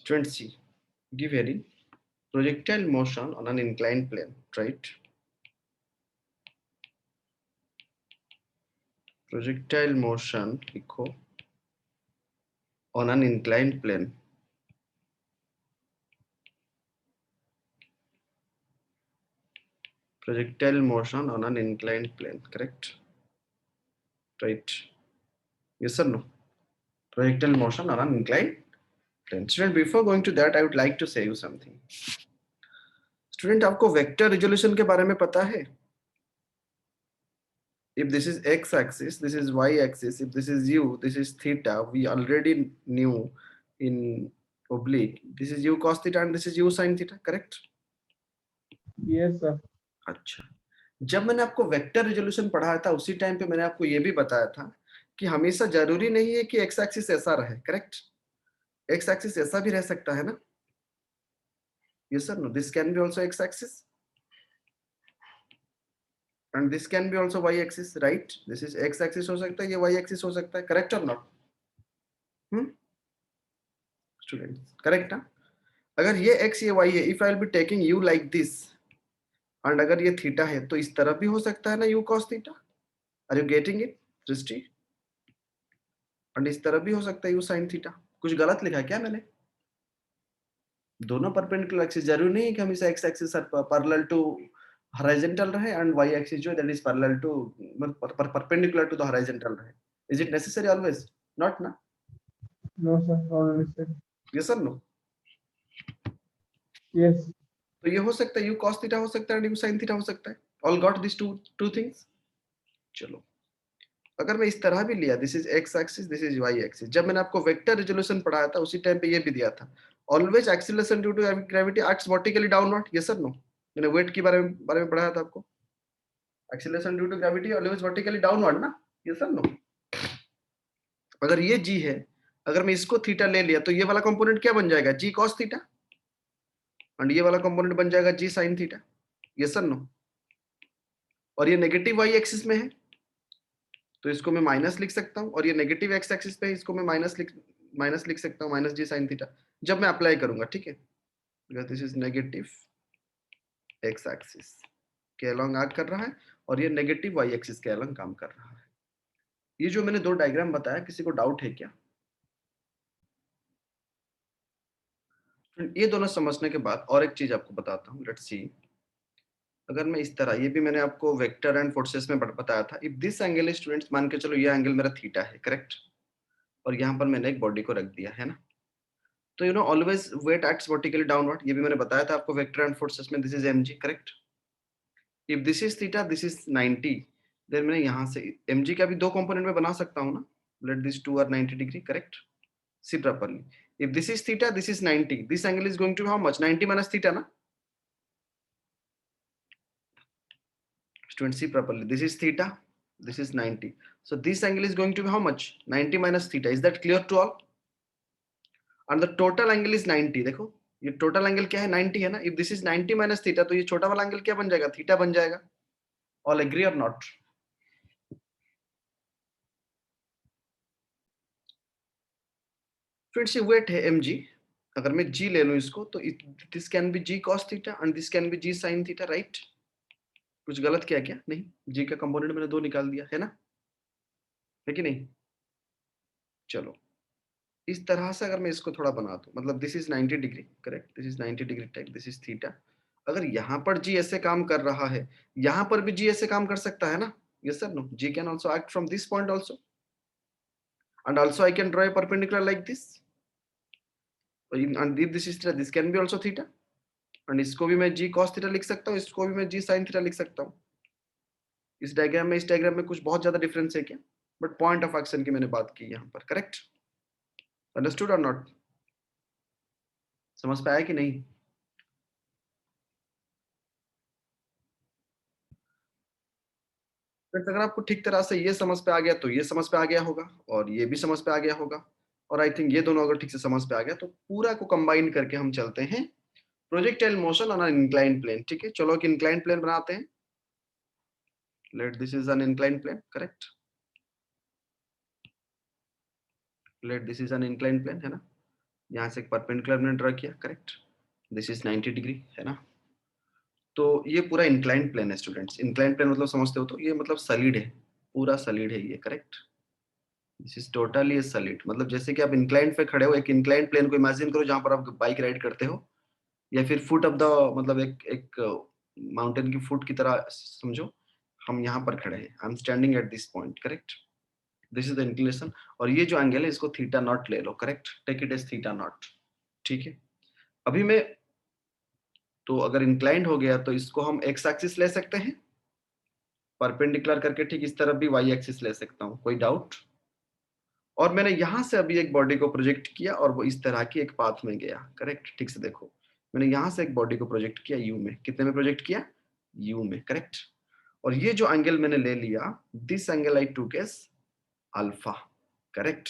Student C, give heading projectile motion on an inclined plane, right? Projectile motion लिखो on an inclined plane. Projectile motion on an inclined plane, correct? Right? Yes or no? Projectile motion on an inclined plane. Student, before going to that, I would like to say you something. Student, आपको vector resolution के बारे में पता है? If this is x axis, this is y axis, if this is u, this is theta, we already knew in oblique, this is u cos theta and this is u sin theta, correct? Yes, sir. अच्छा, जब मैंने आपको vector resolution पढ़ाया था उसी time पे मैंने आपको ये भी बताया था कि हमेशा जरूरी नहीं है कि एक्स एक्सिस ऐसा रहे, करेक्ट? एक्स एक्सिस ऐसा भी रह सकता है ना? Yes sir, no, this can be also x axis and this can be also y axis, right? This is x axis हो सकता है, ये y axis हो सकता है, correct or not? Students, correct ना? अगर ये x ये y है, if I will be taking u like this and अगर ये थीटा है तो इस तरफ भी हो सकता है ना u cos theta? Are you getting it, दृष्टि? और इस तरफ भी हो सकता है u sin थीटा. कुछ गलत लिखा है क्या मैंने? दोनों परपेंडिकुलर एक्सिस, जरूरी नहीं है कि हमेशा x axis parallel to horizontal रहे एंड y एक्सिस जो that is parallel to perpendicular to the horizontal रहे. Is it necessary always? Not ना? No, sir. Not necessary. Yes और नो? Yes. तो ये हो सकता है u cos थीटा हो सकता है एंड u sin थीटा हो सकता है. All got this two things. चलो, अगर मैं इस तरह भी लिया, this is x axis, this is y axis, जब मैंने आपको वेक्टर रिजोल्यूशन पढ़ाया था उसी टाइम पे ये भी दिया था, always acceleration due to gravity acts vertically downward. Yes और नो? मैंने वेट के बारे में पढ़ाया था आपको. Acceleration due to gravity always vertically downward ना? यस और नो? अगर ये g है, अगर मैं इसको थीटा ले लिया तो ये वाला कंपोनेंट क्या बन जाएगा? g cos थीटा, एंड ये वाला कंपोनेंट बन जाएगा g sin थीटा. यस और नो? और ये नेगेटिव y एक्सिस में है तो इसको मैं माइनस लिख सकता हूँ, और ये नेगेटिव x एक्सिस पे है, इसको मैं माइनस लिख सकता हूँ, माइनस g sin थीटा, जब मैं अप्लाई करूंगा, ठीक है? Because this is negative x axis के अलोंग एक्ट कर रहा है और ये नेगेटिव y एक्सिस के अलोंग काम कर रहा है. ये जो मैंने दो डायग्राम बताया, किसी को डाउट है क्या? ये दोनों समझने के बाद और एक चीज आपको बताता हूँ. लेट्स सी, अगर मैं इस तरह, ये भी मैंने आपको वेक्टर एंड फोर्सेस में बताया था. If this angle is, students मान के चलो ये एंगल मेरा थीटा है, करेक्ट? और यहाँ पर मैंने एक बॉडी को रख दिया है ना, तो you know always weight acts vertically downward. ये भी मैंने बताया था आपको वेक्टर एंड फोर्सेस में. This is mg, correct? If this is theta, this is 90, then मैं यहाँ से mg का भी दो कंपोनेंट में बना सकता हूँ ना. Let this two are 90 degree, correct? See properly. If this is theta, this is 90, this angle is going to how much? 90 minus theta ना? Student, see properly, this is theta, this is 90, so this angle is going to be how much? 90 minus theta. Is that clear to all? And the total angle is 90. देखो ये total angle क्या है? 90 है ना. If this is 90 minus theta, तो ये छोटा वाला एंगल क्या बन जाएगा? थीटा बन जाएगा. ऑल एग्री और नॉट? फ्रेंड्स, ये वेट है mg. अगर मैं g ले लूं इसको, तो this can B g cos theta and this can B g sin theta, right? कुछ गलत किया क्या? नहीं, g का कंपोनेंट मैंने दो निकाल दिया है ना, है कि नहीं? चलो, इस तरह से अगर मैं इसको थोड़ा बना दूं, मतलब this is 90 degree, correct? This is 90 degree type, this is theta. अगर यहाँ पर जी ऐसे काम कर रहा है, यहाँ पर भी जी ऐसे काम कर सकता है ना? Yes sir, no? G can also act from this point also, and also I can draw a perpendicular like this, and if this is theta, this can be also theta, and इसको भी मैं जी cos theta लिख सकता हूँ, इसको भी मैं जी sine theta लिख सकता हूँ. इस डायग्राम में, इस डायग्राम में कुछ बहुत ज्यादा डिफरेंस है क्या? बट पॉइंट ऑफ एक्शन की मैंने बात की यहाँ पर, करेक्ट? अंडरस्टूड और नॉट? समझ पे आया कि नहीं? अगर आपको ठीक तरह से ये समझ पे आ गया तो ये समझ पे आ गया होगा, और ये भी समझ पे आ गया होगा, और आई थिंक ये दोनों अगर ठीक से समझ पे आ गया तो पूरा को कंबाइन करके हम चलते हैं projectile motion on an inclined plane. ठीक है, चलो एक इंक्लाइंड प्लेन बनाते हैं. Let this is an inclined plane, correct? Let this is an inclined plane, है ना? यहाँ से एक परपेंडिकुलर मैंने ड्रा किया, करेक्ट, दिस इज 90 डिग्री, है ना। तो ये पूरा इंक्लाइंड प्लेन है स्टूडेंट्स। इंक्लाइंड प्लेन मतलब समझते हो तो ये मतलब सॉलिड है, पूरा सॉलिड है ये, correct. This is totally solid, मतलब जैसे कि आप इंक्लाइंड पे खड़े हो, एक इंक्लाइंड प्लेन को इमेजिन करो जहां पर आप बाइक राइड करते हो, या फिर फुट ऑफ द, मतलब एक एक माउंटेन की फुट की तरह समझो। हम यहाँ पर खड़े हैं, I am standing at this point, correct. This is the inclination, और ये जो एंगल है इसको थीटा नॉट ले लो, correct, take it as theta naught, ठीक है। अभी मैं, तो अगर इंक्लाइंड हो गया तो इसको हम एक्स एक्सिस ले सकते हैं परपेंडिकुलर करके, ठीक इस तरफ भी वाई एक्सिस ले सकता हूँ, कोई डाउट। और मैंने यहां से अभी एक बॉडी को प्रोजेक्ट किया और वो इस तरह की एक पाथ में गया, करेक्ट। ठीक से देखो, मैंने यहां से एक बॉडी को प्रोजेक्ट किया यू में, कितने में प्रोजेक्ट किया, यू में, करेक्ट। और ये जो एंगल मैंने ले लिया, दिस एंगल आई टूक एज अल्फा, करेक्ट।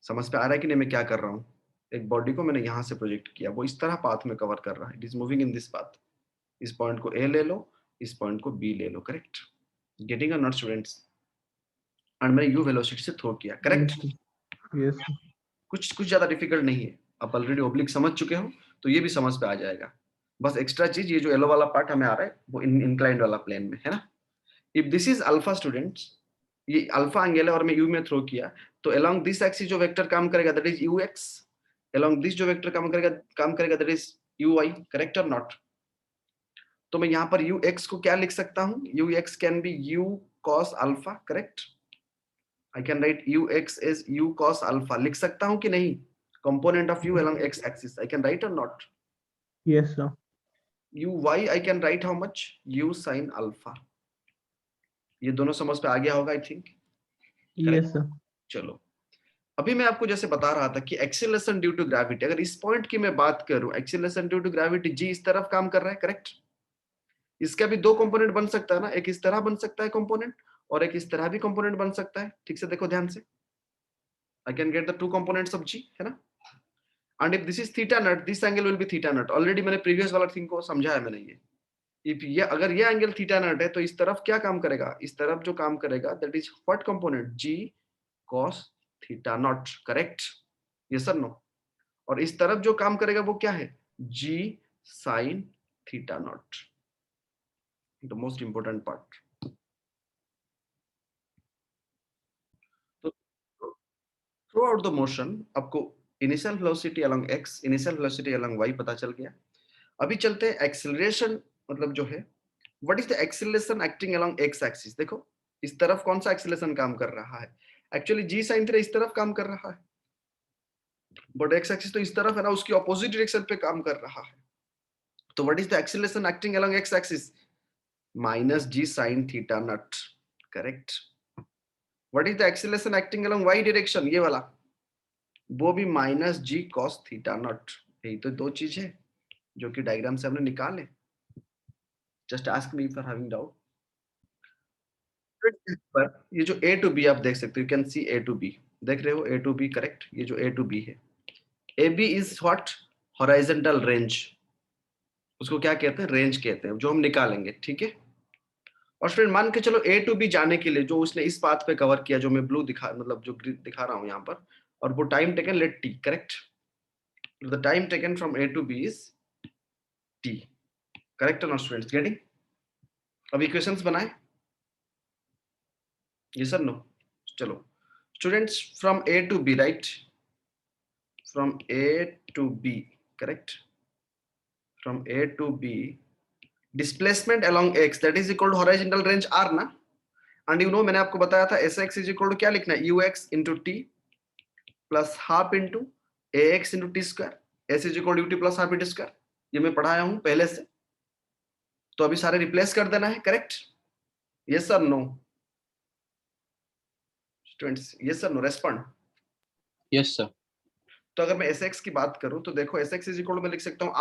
समझ पे आ रहा है कि नहीं मैं क्या कर रहा हूँ। एक बॉडी को मैंने यहां से प्रोजेक्ट किया, वो इस तरह पाथ में कवर कर रहा है, it is moving in this path. इस पॉइंट को ए ले लो, इस पॉइंट को बी ले लो, correct. Getting a not students. और मैंने यू वेलोसिटी से थ्रो किया, करेक्ट। Yes, sir. कुछ कुछ ज्यादा डिफिकल्ट नहीं है, आप ऑलरेडी ओब्लिक समझ चुके हो तो ये भी समझ पे आ जाएगा। बस एक्स्ट्रा चीज ये जो येलो वाला पार्ट हमें आ रहा है वो इंक्लाइंड वाला प्लेन में है ना। If this is alpha students, ये अल्फा एंगल है और मैं यू में थ्रो किया, तो अलोंग दिस एक्सिस जो वेक्टर काम करेगा that is u x, along this जो वेक्टर काम करेगा that is u y, correct और नॉट। तो मैं यहाँ पर यू एक्स को क्या लिख सकता हूँ, u x can be u cos alpha, correct. I can write u x as u cos alpha, लिख सकता हूँ कि नहीं, component of u along x axis I can write or not. Yes, sir. uy I can write how much, u sin alpha. ये दोनों समझ पे आ गया होगा आई थिंक, Yes, sir. चलो। अभी मैं आपको जैसे बता रहा था कि एक्सीलरेशन ड्यू टू ग्रेविटी, अगर इस पॉइंट की मैं बात करूं, acceleration due to gravity G इस तरफ काम कर रहा है, करेक्ट। इसका भी दो कंपोनेंट बन सकता है ना, एक इस तरह बन सकता है कंपोनेंट और एक इस तरह भी कंपोनेंट बन सकता है। ठीक से देखो ध्यान से, I can get the two components of G, है ना। And if this is theta naught, this angle will be theta naught. Already मैंने प्रीवियस वाला थिंग को समझाया मैंने ये। इफ ये अगर ये एंगल थीटा नॉट है तो इस तरफ क्या काम करेगा, इस तरफ जो काम करेगा that is what component, g cos theta not, correct, yes और नो। और इस तरफ जो काम करेगा वो क्या है, g sin theta nought, the most important part. तो थ्रू आउट द मोशन आपको initial velocity along x, initial velocity along y पता चल गया। अभी चलते हैं एक्सेलरेशन, मतलब जो है what is the acceleration acting along x axis. देखो इस तरफ कौन सा एक्सेलरेशन काम कर रहा है, एक्चुअली जी sin थीटा इस तरफ काम कर रहा है, बट x एक्सिस तो इस तरफ है ना, उसकी ऑपोजिट डायरेक्शन पे काम कर रहा है। तो what is the acceleration acting along x axis, minus g sin theta not, correct. What is the acceleration acting along y direction, ये वाला, वो भी minus g cos theta nought. यही तो दो चीज है जो कि डायग्राम से हमने निकाले। Just ask me for having doubt. पर ये जो ए टू बी आप देख सकते हो, you can see a to b, देख रहे हो ए टू बी, करेक्ट। ये जो ए टू बी है, a b is what, horizontal range, उसको क्या कहते हैं, रेंज कहते हैं, जो हम निकालेंगे, ठीक है। और स्टूडेंट मान के चलो ए टू बी जाने के लिए जो उसने इस पाथ पे कवर किया, जो मैं ब्लू दिखा, मतलब जो दिखा रहा हूं यहाँ पर, और वो time taken let t, correct. The time taken from a to b is t, correct है ना स्टूडेंट्स, गेटिंग। अब इक्वेशंस बनाए, ये सर नो। चलो students, from a to b, right, from A to B, correct? From A to B, displacement along x that is equal to horizontal range r ना, and you know मैंने आपको बताया था sx is equal to क्या लिखना है, ux into t plus half into ax into t square, s is equal to ut plus half t square, ये मैं पढ़ाया हूँ पहले से। तो अभी सारे रिप्लेस कर देना है, correct, yes sir no students, yes sir no respond. Yes sir. तो अगर मैं sx की बात करूं तो देखो sx इज इक्वल टू मैं लिख सकता हूं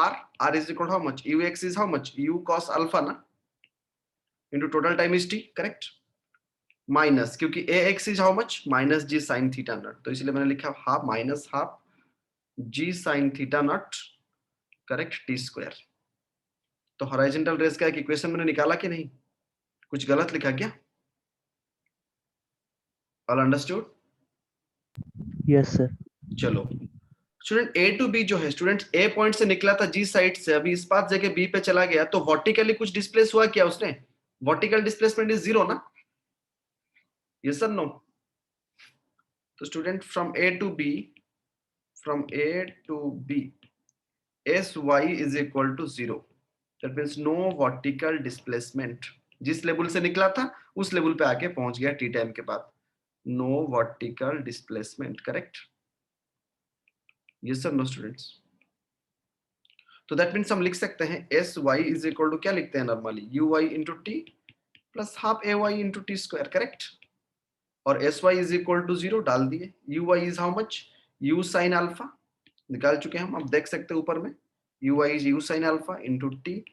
r is equal to how much, ux is how much, u cos alpha ना, into total time is t, correct, minus, क्योंकि ax is how much, minus g sin theta naught, तो इसलिए मैंने लिखा half minus half g sin theta not, correct, t square. तो horizontal range का एक equation मैंने निकाला कि नहीं, कुछ गलत लिखा क्या, ऑल अंडरस्टूड। Yes, sir. चलो स्टूडेंट ए टू बी जो है, स्टूडेंट ए पॉइंट से निकला था जी साइड से, अभी इस पास जगह बी पे चला गया, तो वर्टिकली कुछ डिस्प्लेस हुआ क्या उसने? वर्टिकल डिस्प्लेसमेंट इज 0 ना? यस और नो? तो student from a to b, from a to b s Y is equal to 0, that means no vertical displacement. जिस लेवल से निकला था उस लेवल पे आके पहुंच गया टी टाइम के बाद, no vertical displacement, correct? Yes और नो स्टूडेंट्स? तो दैट मीन्स हम लिख सकते हैं S Y is equal to, क्या लिखते हैं normally, U Y into T plus half A Y into T square, correct? और S Y is equal to 0 डाल दिए, U Y is how much, U sine alpha निकाल चुके हैं हम, अब देख सकते हैं ऊपर में, u Y is u sine alpha into t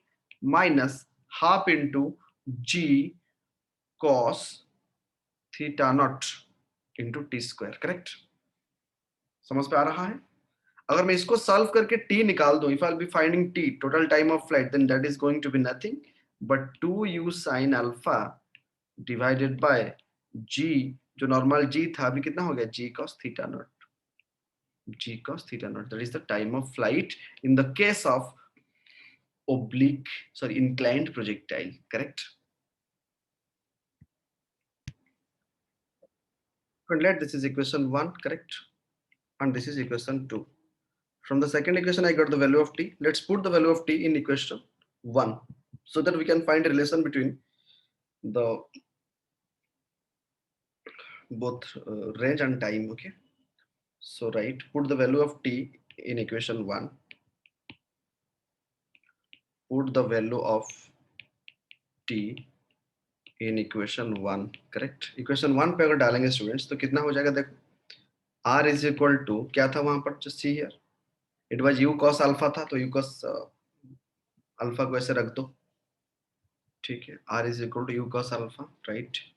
minus half into g cos theta nought into T square, correct? समझ पे आ रहा है? अगर मैं इसको सॉल्व करके t निकाल दूं, if I will be finding t total time of flight, then that is going to be nothing but 2u sin अल्फा डिवाइडेड बाय g, जो नॉर्मल g था अभी कितना हो गया, g cos theta nought, g cos theta nought, that is the time of flight in the case of oblique, sorry, inclined projectile, correct? And let this is equation 1, correct? And this is equation 2. From the second equation I got the value of t. Let's put the value of t in equation 1 so that we can find a relation between the both range and time. Okay, so right, put the value of t in equation 1, put the value of t in equation 1, correct? equation 1 पे अगर डालेंगे students तो कितना हो जाएगा, देखो r is equal to क्या था वहां पर, just see here, it was u cos alpha था, तो u cos अल्फा को ऐसे रख दो, ठीक है, r is equal to u cos alpha, right?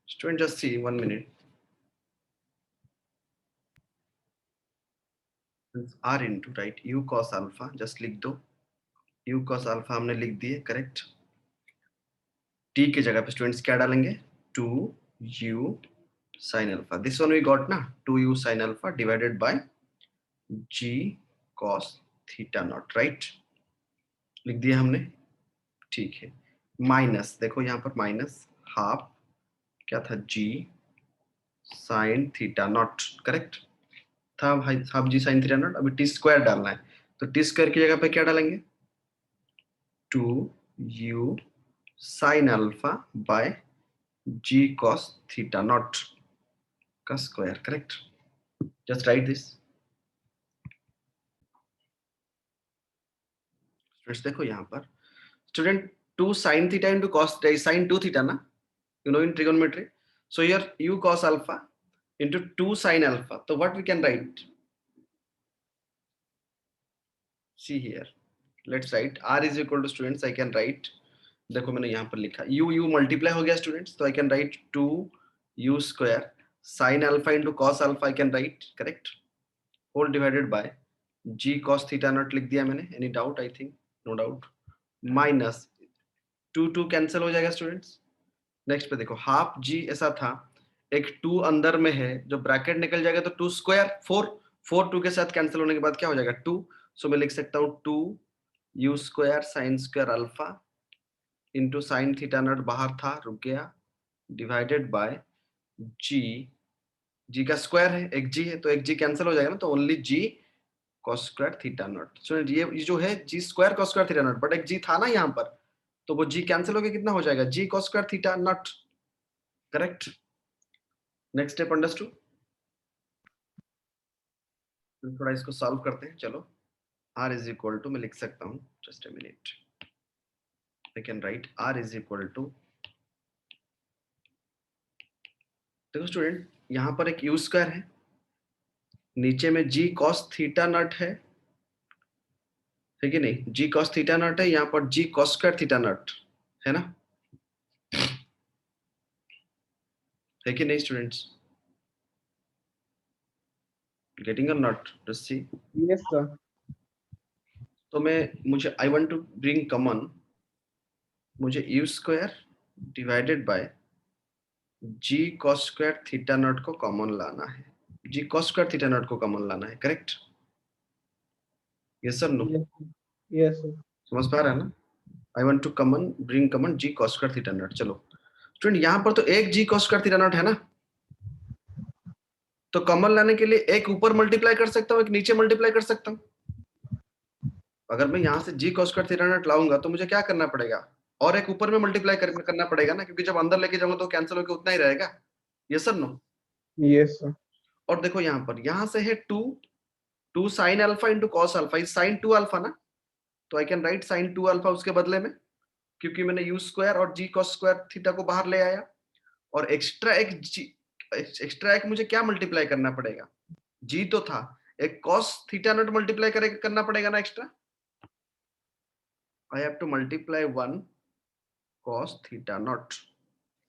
Student, just see 1 minute. R into, right, u cos alpha, just लिख दो, u cos अल्फा हमने लिख दिए, करेक्ट? t की जगह पे स्टूडेंट्स क्या डालेंगे, 2u sin alpha, this one we got ना, 2u sin अल्फा divided by g cos theta nought, right? लिख दिया हमने, ठीक है, माइनस, देखो यहाँ पर माइनस हाफ क्या था, g sin theta not, correct था भाई, half g sin theta not, अभी t स्क्वायर डालना है, तो t स्क्वायर की जगह पे क्या डालेंगे, 2u sin alpha by g cos theta naught का square, correct? Just write this students, देखो यहाँ पर student 2 sin theta into cos sin 2 theta ना, you know in trigonometry, so here u cos alpha into 2 sin alpha, so what we can write, see here, let's write r is equal to, students I can write, देखो मैंने यहाँ पर लिखा u multiply हो गया students, तो I can write 2u square sin alpha into cos alpha I can write, correct, whole divided by g cos theta not लिख दिया मैंने, any doubt? I think no doubt, minus 2 cancel हो जाएगा students, next पे देखो half जी ऐसा था, एक 2 अंदर में है, जो ब्रैकेट निकल जाएगा तो 2 स्क्वायर 4 2 के साथ कैंसिल होने के बाद क्या हो जाएगा 2, सो मैं लिख सकता हूँ 2u square sine square alpha into sine theta naught बाहर था रुक गया, डिवाइडेड बाय जी का स्क्वायर है, एक जी है तो एक जी कैंसिल हो जाएगा ना, तो only G cos square theta naught, so ये जो है G square cos square theta naught, but एक जी था ना यहाँ पर, तो वो जी कैंसिल हो गया, कितना हो जाएगा, जी cos square theta not, correct? Next step understood? थोड़ा इसको सॉल्व करते हैं, चलो r इज इक्वल टू, मैं लिख सकता हूँ, just a minute, I can write r is equal to, देखो स्टूडेंट यहाँ पर एक u स्क्वायर है, नीचे में g cos थीटा नॉट है कि नहीं, g cos थीटा नॉट है, यहाँ पर g cos square theta not है ना, है कि नहीं स्टूडेंट्स? गेटिंग और not, just see, Yes, sir. तो मुझे I want to bring common, मुझे u square divided by g cos square theta not को कॉमन लाना है, g cos square theta not को कॉमन लाना है, correct? Yes sir no? Yes, sir. Yes, sir. समझ पा रहे हैं ना? I want to common bring common g cos square theta not. चलो स्टूडेंट, यहाँ पर तो एक g cos square theta not है ना, तो कॉमन लाने के लिए एक ऊपर मल्टीप्लाई कर सकता हूँ, एक नीचे मल्टीप्लाई कर सकता हूँ। अगर मैं यहाँ से g cos square theta not लाऊंगा तो मुझे क्या करना पड़ेगा, और एक ऊपर में मल्टीप्लाई करना पड़ेगा ना, क्योंकि जब अंदर लेके जाऊंगा तो कैंसिल होकर उतना ही रहेगा। Yes sir no? Yes, sir. और देखो यहाँ पर, यहाँ से है 2 sine alpha into cos alpha, is sine 2 alpha ना, तो I can write sine 2 alpha उसके बदले में, क्योंकि मैंने यू स्क्वायर और जी cos स्क्वायर थीटा को बाहर ले आया, और एक्स्ट्रा एक मुझे क्या मल्टीप्लाई करना पड़ेगा, जी तो था, एक cos थीटा नॉट मल्टीप्लाई करना पड़ेगा ना extra. I have to multiply 1 cos theta naught.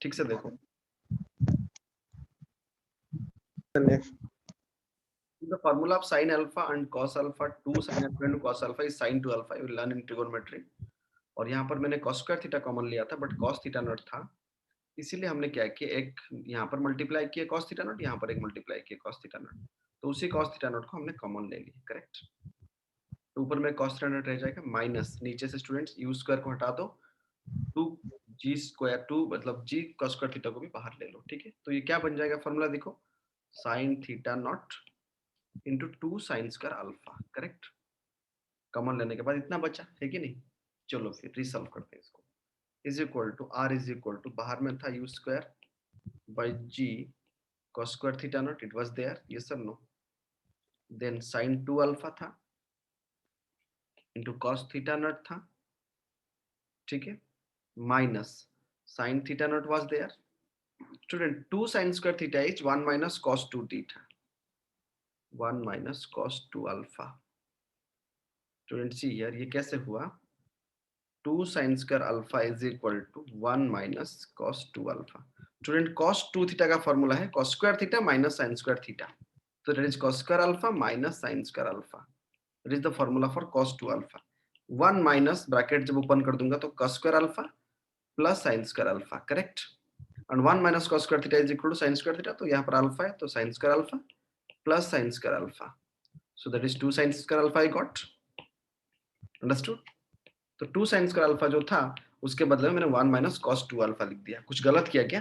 ठीक से देखो, Next. the formula of sin alpha and cos alpha, 2 sin alpha into cos alpha is sin 2 alpha, you will learn in trigonometry। और यहाँ पर मैंने cos स्क्वायर थीटा कॉमन लिया था, but cos theta nought था, इसीलिए हमने क्या किया, एक यहाँ पर मल्टीप्लाई किया cos थीटा नॉट, यहाँ पर एक मल्टीप्लाई किया cos थीटा नॉट, तो उसी cos थीटा नॉट को हमने कॉमन ले लिया, करेक्ट? तो ऊपर में cos थीटा नॉट रह जाएगा माइनस, नीचे से स्टूडेंट्स u स्क्वायर को हटा दो, 2g स्क्वायर 2 मतलब g cos स्क्वायर थीटा को भी बाहर ले लो, ठीक है? तो ये क्या बन जाएगा फॉर्मूला, देखो sin theta nought into 2 sine square alpha, correct? Common लेने के बाद इतना बचा है कि नहीं? चलो फिर रिसॉल्व करते हैं इसको। Is equal to r is equal to, बाहर में था u square by g cos square theta nought, it was there, yes और नो? देन sin 2 अल्फा था इंटू cos थीटा नॉट था, ठीक है, minus sin theta nought was there. Student 2 sin square theta is 1 minus cos 2 theta, 1 minus cos 2 alpha. Student see here, ये कैसे हुआ, 2 sin square alpha is equal to 1 minus cos 2 alpha. Student cos 2 theta का formula है cos square theta minus sin square theta, so that is cos square alpha minus sin square alpha, that is the formula for cos 2 alpha। 1 minus bracket जब open कर दूंगा तो cos square alpha plus sin square alpha, correct? And 1 minus cos square theta is equal to sin square theta, तो यहाँ पर alpha है तो sin square alpha plus sin square alpha, so that is 2 sin square alpha I got, understood? तो 2 sin square alpha जो था उसके बदले में मैंने 1 माइनस cos 2 alpha लिख दिया। कुछ गलत किया क्या?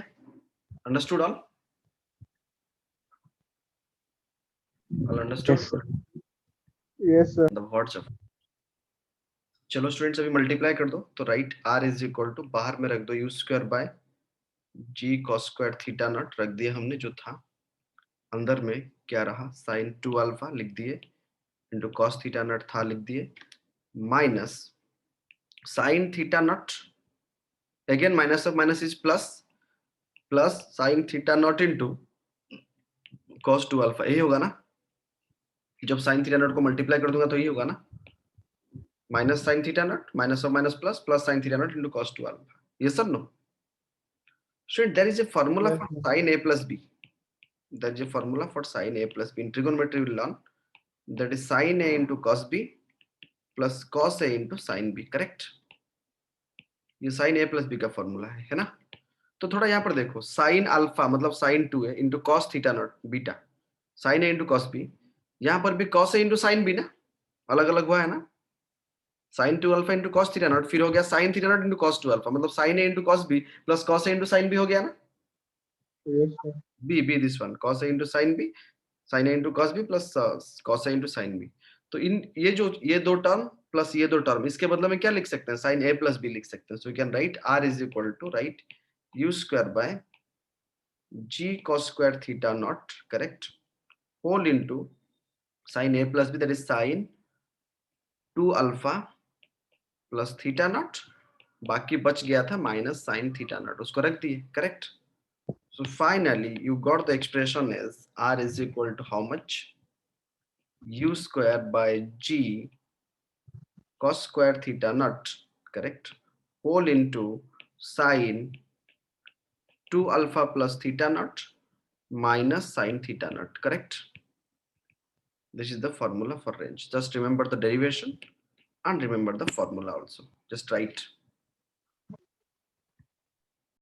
Understood all? All understood? Yes, sir. Yes, sir. The WhatsApp. चलो स्टूडेंट्स अभी मल्टीप्लाई कर दो, तो right r is equal to, बाहर में रख दो u square by g cos square theta naught, रख दिया हमने जो था, अंदर में क्या रहा, sin 2 अल्फा लिख दिए इंटू cos थीटा नॉट था लिख दिए, minus sin theta not, again minus of minus is plus, plus sin theta nought into cos 2 alpha, यही होगा ना? जब sin थीटा नॉट को मल्टीप्लाई कर दूंगा तो यही होगा ना, minus sin theta not minus of minus plus, plus sin theta nought into cos 2 alpha, ये सब no? So there is a formula Yes, for sir. sin a plus b. There is a formula for sin a plus b. In trigonometry, we will learn that is sin a into cos b plus cos a into sin b. Correct? ये sin a plus b का formula है ना? तो थोड़ा यहाँ पर देखो, sin alpha मतलब sin 2 है into cos theta not beta, sin a into cos b, यहाँ पर भी cos a into sin b ना, अलग अलग हुआ है ना? sin 2 alpha into cos theta not, फिर हो गया sin theta not into cos 2 alpha, मतलब sin a into cos b plus cos a into sin b हो गया ना? Yes, sir. b this one, cos a into sin b, sin a into cos b plus cos a into sin b। तो इन ये दो term plus ये दो term, इसके बदले में क्या लिख सकते हैं, sin a plus b लिख सकते हैं। So you can write r is equal to, right u square by g cos square theta not, correct, whole into sin a plus b, that is sin 2 alpha plus theta naught, बाकी बच गया था minus sin theta not, उसको रख दिए, correct? So finally you got the expression as r is equal to how much, u square by g cos square theta naught, correct, whole into sin 2 alpha plus theta naught minus sin theta naught, correct? This is the formula for range. Just remember the derivation. and remember the formula also. Just write